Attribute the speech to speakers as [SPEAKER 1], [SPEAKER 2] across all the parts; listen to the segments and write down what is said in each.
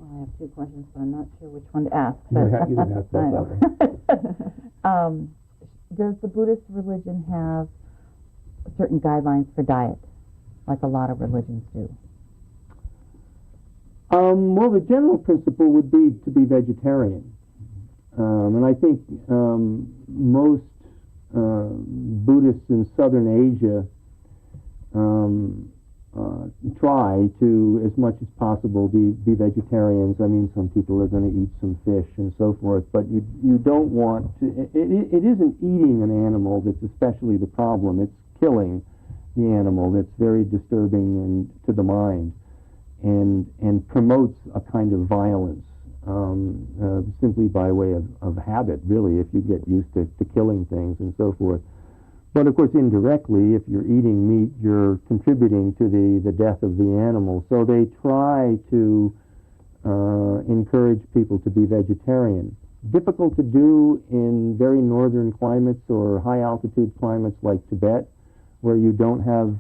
[SPEAKER 1] I have two questions, but I'm not sure which one to ask.
[SPEAKER 2] You didn't ask that.
[SPEAKER 1] Does the Buddhist religion have certain guidelines for diet, like a lot of religions do?
[SPEAKER 3] Well, the general principle would be to be vegetarian. And I think most Buddhists in southern Asia try to, as much as possible, be vegetarians. I mean, some people are going to eat some fish and so forth, but you don't want to... It isn't eating an animal that's especially the problem. It's killing the animal that's very disturbing and to the mind, and promotes a kind of violence, simply by way of habit, really, if you get used to killing things and so forth. But of course, indirectly, if you're eating meat, you're contributing to the death of the animal. So they try to encourage people to be vegetarian. Difficult to do in very northern climates or high altitude climates like Tibet, where you don't have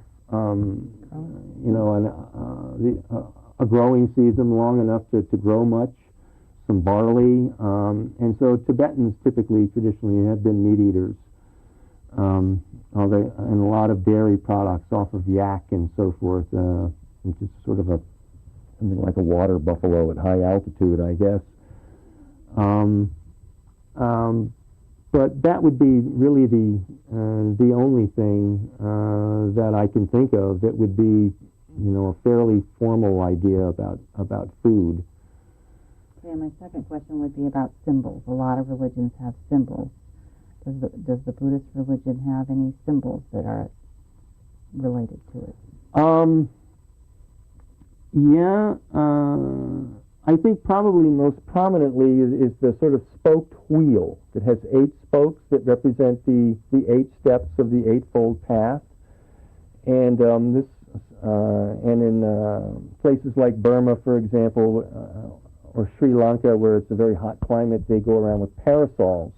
[SPEAKER 3] a growing season long enough to grow much, some barley, and so Tibetans typically, traditionally, have been meat eaters. And a lot of dairy products off of yak and so forth, which is sort of something like a water buffalo at high altitude, I guess. But that would be really the only thing that I can think of that would be, a fairly formal idea about food.
[SPEAKER 1] Okay, and my second question would be about symbols. A lot of religions have symbols. Does the Buddhist religion have any symbols that are related to it?
[SPEAKER 3] I think probably most prominently is the sort of spoked wheel that has 8 spokes that represent the 8 steps of the Eightfold Path, and in places like Burma, for example, or Sri Lanka, where it's a very hot climate, they go around with parasols.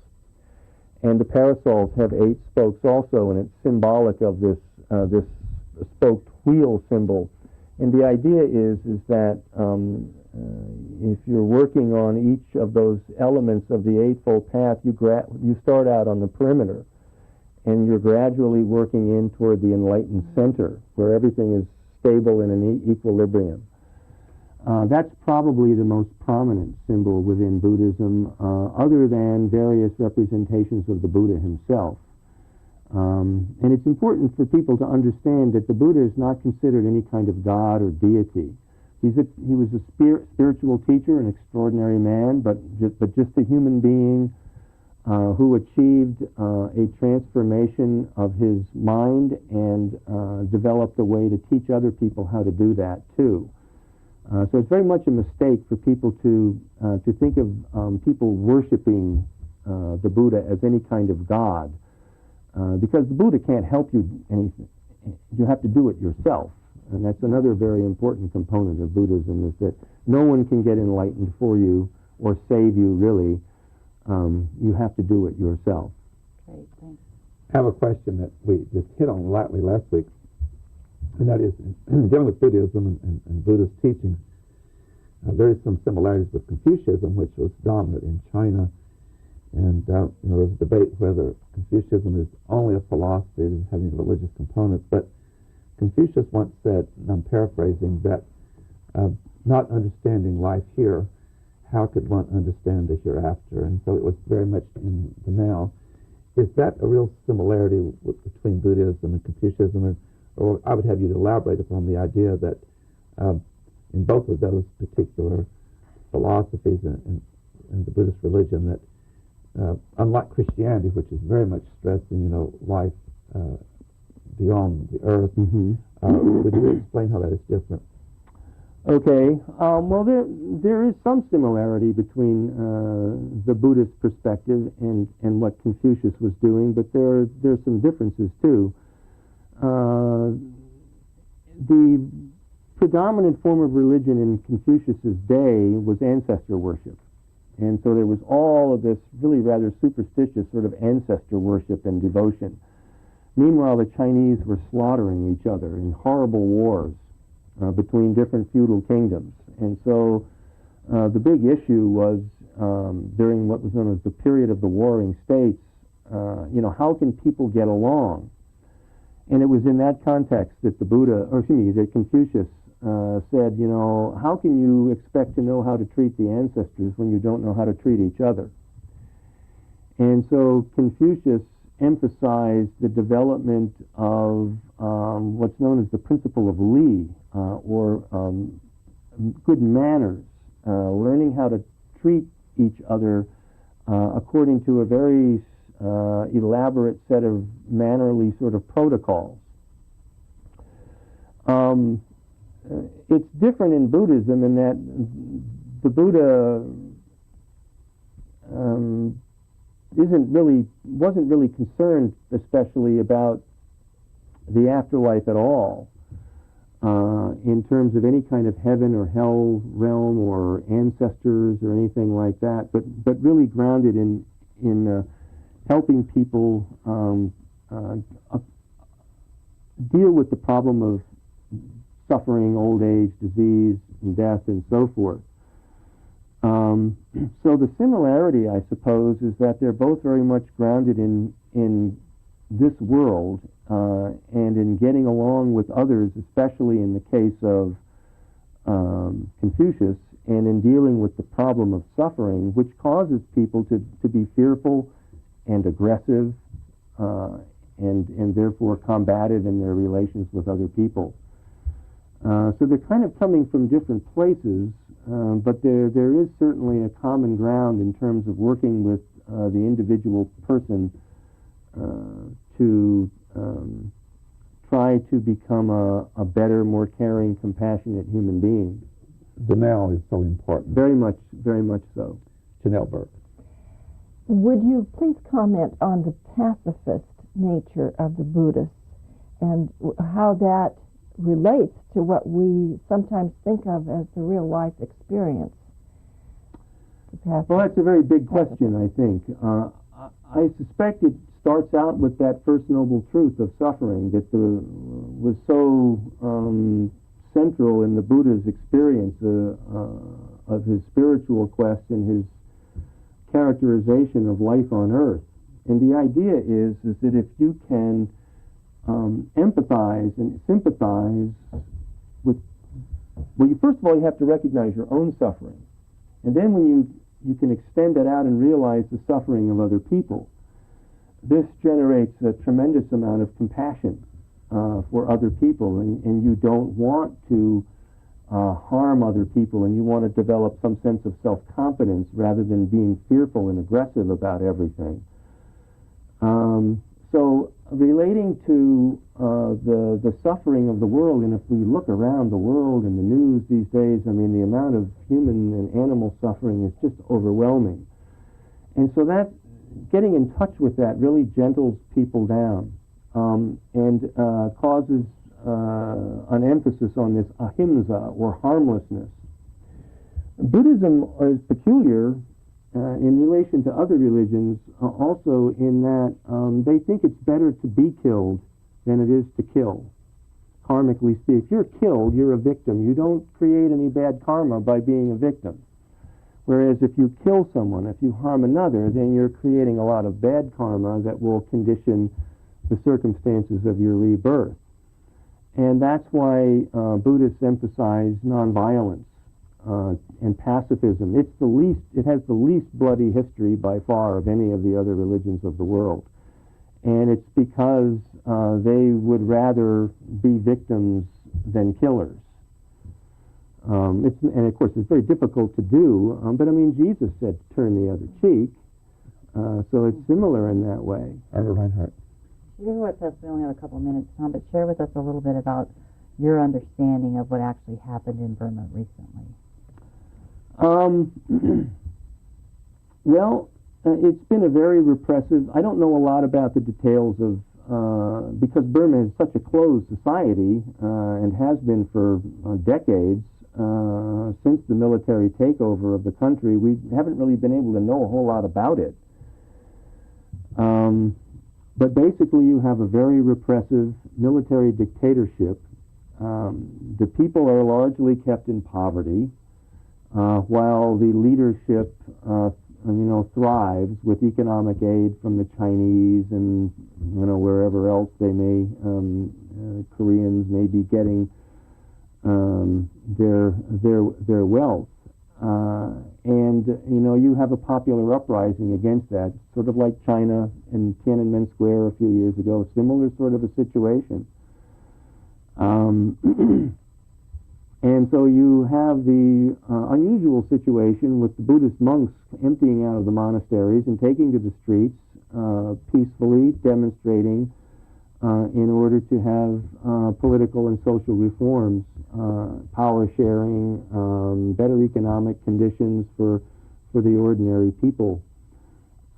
[SPEAKER 3] And the parasols have 8 spokes also, and it's symbolic of this spoked wheel symbol. And the idea is that if you're working on each of those elements of the Eightfold Path, you start out on the perimeter, and you're gradually working in toward the enlightened center, where everything is stable in an equilibrium. That's probably the most prominent symbol within Buddhism, other than various representations of the Buddha himself. And it's important for people to understand that the Buddha is not considered any kind of god or deity. He was a spiritual teacher, an extraordinary man, but just a human being who achieved a transformation of his mind and developed a way to teach other people how to do that too. So it's very much a mistake for people to think of people worshiping the Buddha as any kind of god, because the Buddha can't help you anything. You have to do it yourself, and that's another very important component of Buddhism, is that no one can get enlightened for you or save you, really. You have to do it yourself.
[SPEAKER 1] Great, thanks.
[SPEAKER 2] I have a question that we just hit on lightly last week, and that is, in dealing with Buddhism and Buddhist teachings, there is some similarities with Confucianism, which was dominant in China. And there's a debate whether Confucianism is only a philosophy, it doesn't have any religious components. But Confucius once said, and I'm paraphrasing, that not understanding life here, how could one understand the hereafter? And so it was very much in the now. Is that a real similarity between Buddhism and Confucianism? Or I would have you to elaborate upon the idea that in both of those particular philosophies and the Buddhist religion, that unlike Christianity, which is very much stressing, life beyond the earth, would you explain how that is different?
[SPEAKER 3] Okay. Well, there is some similarity between the Buddhist perspective and what Confucius was doing, but there's some differences too. The predominant form of religion in Confucius's day was ancestor worship. And so there was all of this really rather superstitious sort of ancestor worship and devotion. Meanwhile, the Chinese were slaughtering each other in horrible wars between different feudal kingdoms. And so the big issue was during what was known as the period of the warring states. How can people get along? And it was in that context that that Confucius said, how can you expect to know how to treat the ancestors when you don't know how to treat each other? And so Confucius emphasized the development of what's known as the principle of Li, or good manners, learning how to treat each other according to a very elaborate set of mannerly sort of protocols. It's different in Buddhism in that the Buddha wasn't really concerned especially about the afterlife at all, in terms of any kind of heaven or hell realm or ancestors or anything like that, but really grounded in helping people deal with the problem of suffering, old age, disease, and death, and so forth. So the similarity, I suppose, is that they're both very much grounded in this world and in getting along with others, especially in the case of Confucius, and in dealing with the problem of suffering, which causes people to be fearful and aggressive and therefore combative in their relations with other people. So they're kind of coming from different places, but there is certainly a common ground in terms of working with the individual person to try to become a better, more caring, compassionate human being.
[SPEAKER 2] The now is so important.
[SPEAKER 3] Very much so.
[SPEAKER 2] Janelle Burke.
[SPEAKER 4] Would you please comment on the pacifist nature of the Buddhists and how that relates to what we sometimes think of as the real life experience?
[SPEAKER 3] Well, that's a very big question, I think. I suspect it starts out with that first noble truth of suffering that was so central in the Buddha's experience of his spiritual quest and his characterization of life on earth. And the idea is that if you can empathize and sympathize with, first of all, you have to recognize your own suffering. And then when you can extend it out and realize the suffering of other people, this generates a tremendous amount of compassion for other people, and you don't want to harm other people, and you want to develop some sense of self-confidence rather than being fearful and aggressive about everything. So relating to the suffering of the world, and if we look around the world in the news these days, I mean, the amount of human and animal suffering is just overwhelming. And so that getting in touch with that really gentles people down and causes an emphasis on this ahimsa, or harmlessness. Buddhism is peculiar in relation to other religions also in that they think it's better to be killed than it is to kill. Karmically speaking, if you're killed, you're a victim. You don't create any bad karma by being a victim. Whereas if you kill someone, if you harm another, then you're creating a lot of bad karma that will condition the circumstances of your rebirth. And that's why Buddhists emphasize nonviolence and pacifism. It has the least bloody history by far of any of the other religions of the world. And it's because they would rather be victims than killers. And of course, it's very difficult to do, but I mean, Jesus said turn the other cheek, so it's similar in that way.
[SPEAKER 2] Reinhardt.
[SPEAKER 1] Share with us, we only have a couple minutes, Tom, but share with us a little bit about your understanding of what actually happened in Burma recently.
[SPEAKER 3] Well, it's been a very repressive, I don't know a lot about the details of, because Burma is such a closed society, and has been for decades, since the military takeover of the country, we haven't really been able to know a whole lot about it. But basically you have a very repressive military dictatorship. The people are largely kept in poverty. while the leadership thrives with economic aid from the Chinese and wherever else they may Koreans may be getting their wealth. And you have a popular uprising against that, sort of like China and Tiananmen Square a few years ago, similar sort of a situation. And so you have the unusual situation with the Buddhist monks emptying out of the monasteries and taking to the streets peacefully, demonstrating in order to have political and social reforms, power sharing, better economic conditions for the ordinary people.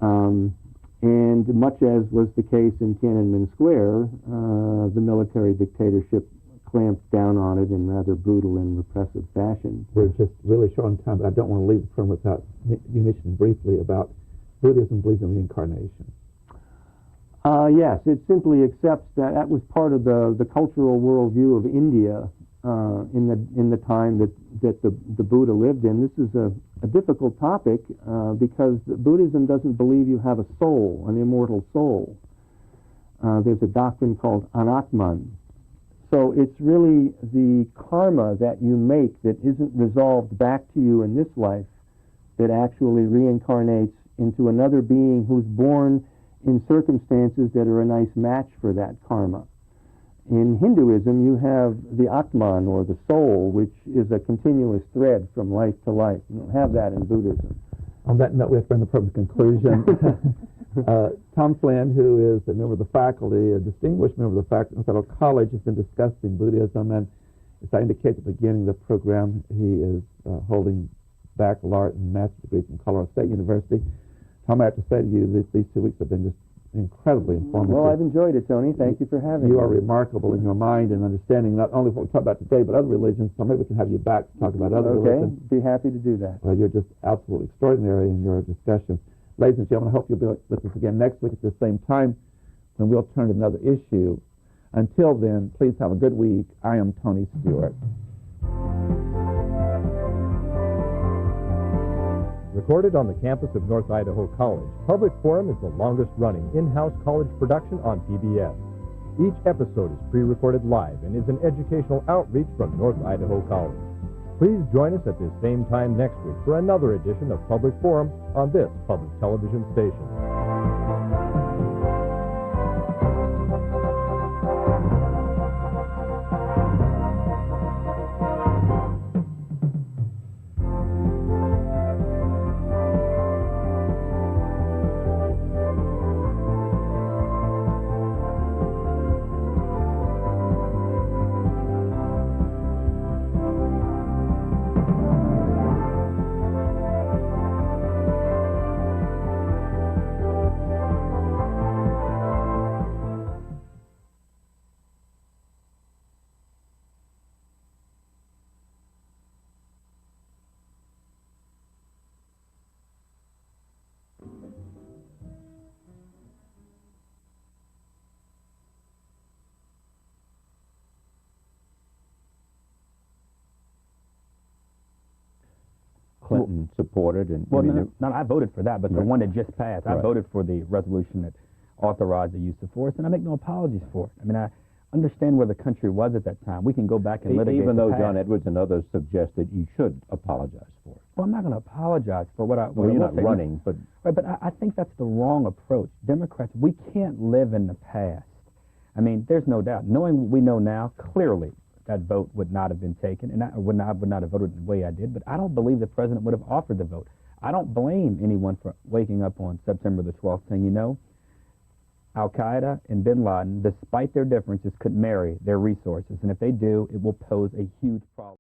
[SPEAKER 3] And much as was the case in Tiananmen Square, the military dictatorship clamped down on it in rather brutal and repressive fashion.
[SPEAKER 2] We're just really short on time, but I don't want to leave the program without you mentioning briefly about Buddhism believes in reincarnation.
[SPEAKER 3] Yes, it simply accepts that that was part of the cultural worldview of India in the time that the Buddha lived in. This is a difficult topic because Buddhism doesn't believe you have a soul, an immortal soul. There's a doctrine called anatman. So it's really the karma that you make that isn't resolved back to you in this life that actually reincarnates into another being who's born in circumstances that are a nice match for that karma. In Hinduism, you have the Atman, or the soul, which is a continuous thread from life to life. You don't have that in Buddhism.
[SPEAKER 2] On that note, we have to bring the program to conclusion. Tom Flynn, who is a member of the faculty, a distinguished member of the faculty at Federal College, has been discussing Buddhism, and as I indicated at the beginning of the program, he is holding baccalaureate and master's degrees from Colorado State University. Tom, I have to say to you that these 2 weeks have been just incredibly informative.
[SPEAKER 3] Well, I've enjoyed it, Tony. Thank you for having me.
[SPEAKER 2] You are remarkable in your mind and understanding not only what we talk about today, but other religions, so maybe we can have you back to talk about other religions.
[SPEAKER 3] Okay, be happy to do that.
[SPEAKER 2] Well, you're just absolutely extraordinary in your discussion. Ladies and gentlemen, I hope you'll be with us again next week at the same time when we'll turn to another issue. Until then, please have a good week. I am Tony Stewart.
[SPEAKER 5] Recorded on the campus of North Idaho College, Public Forum is the longest-running in-house college production on PBS. Each episode is pre-recorded live and is an educational outreach from North Idaho College. Please join us at this same time next week for another edition of Public Forum on this public television station.
[SPEAKER 6] Clinton supported, and
[SPEAKER 7] well, no, I voted for that, but the one that just passed, I voted for the resolution that authorized the use of force, and I make no apologies for it. I mean, I understand where the country was at that time. We can go back and litigate.
[SPEAKER 6] Even though John Edwards and others suggest that you should apologize for it.
[SPEAKER 7] Well, I'm not going to apologize for what I.
[SPEAKER 6] Well, you're not running, but
[SPEAKER 7] right, but I think that's the wrong approach. Democrats, we can't live in the past. I mean, there's no doubt. Knowing what we know now, clearly that vote would not have been taken, and I would not have voted the way I did, but I don't believe the president would have offered the vote. I don't blame anyone for waking up on September the 12th saying, you know, Al-Qaeda and bin Laden, despite their differences, could marry their resources, and if they do, it will pose a huge problem.